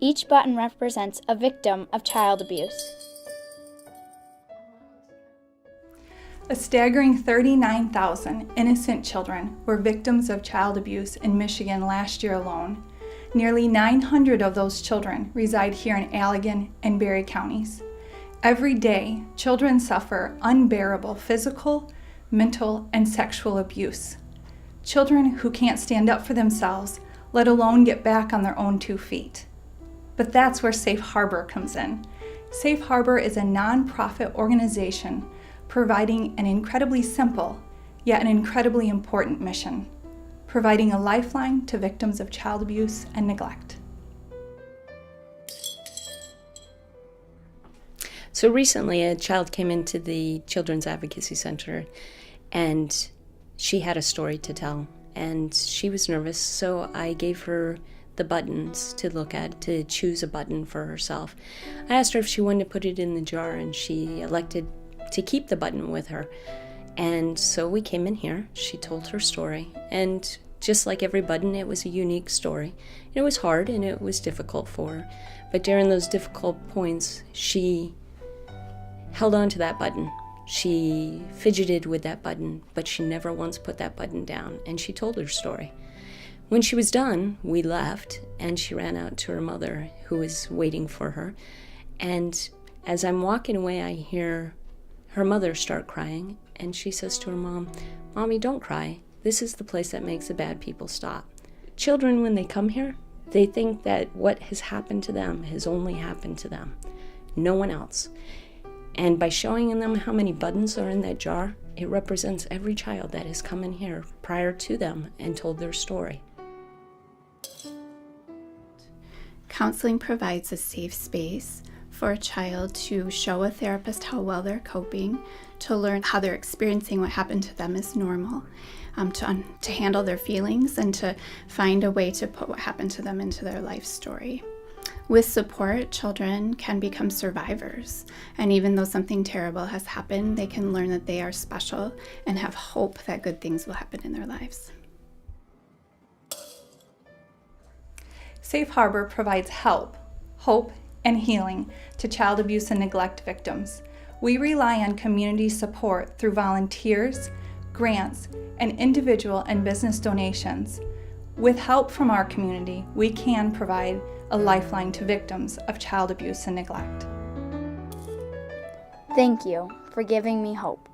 Each button represents a victim of child abuse. A staggering 39,000 innocent children were victims of child abuse in Michigan last year alone. Nearly 900 of those children reside here in Allegan and Berry counties. Every day, children suffer unbearable physical, mental, and sexual abuse. Children who can't stand up for themselves, let alone get back on their own 2 feet. But that's where Safe Harbor comes in. Safe Harbor is a nonprofit organization providing an incredibly simple, yet an incredibly important mission, providing a lifeline to victims of child abuse and neglect. So recently, a child came into the Children's Advocacy Center, and she had a story to tell, and she was nervous, so I gave her the buttons to look at, to choose a button for herself. I asked her if she wanted to put it in the jar, and she elected to keep the button with her. And so we came in here, she told her story, and just like every button, it was a unique story. It was hard and it was difficult for her, but during those difficult points, she held on to that button. She fidgeted with that button, but she never once put that button down, and she told her story. When she was done, we left, and she ran out to her mother, who was waiting for her. And as I'm walking away, I hear her mother start crying, and she says to her mom, "Mommy, don't cry. This is the place that makes the bad people stop." Children, when they come here, they think that what has happened to them has only happened to them, no one else. And by showing them how many buttons are in that jar, it represents every child that has come in here prior to them and told their story. Counseling provides a safe space for a child to show a therapist how well they're coping, to learn how they're experiencing what happened to them as normal, to handle their feelings, and to find a way to put what happened to them into their life story. With support, children can become survivors, and even though something terrible has happened, they can learn that they are special and have hope that good things will happen in their lives. Safe Harbor provides help, hope, and healing to child abuse and neglect victims. We rely on community support through volunteers, grants, and individual and business donations. With help from our community, we can provide a lifeline to victims of child abuse and neglect. Thank you for giving me hope.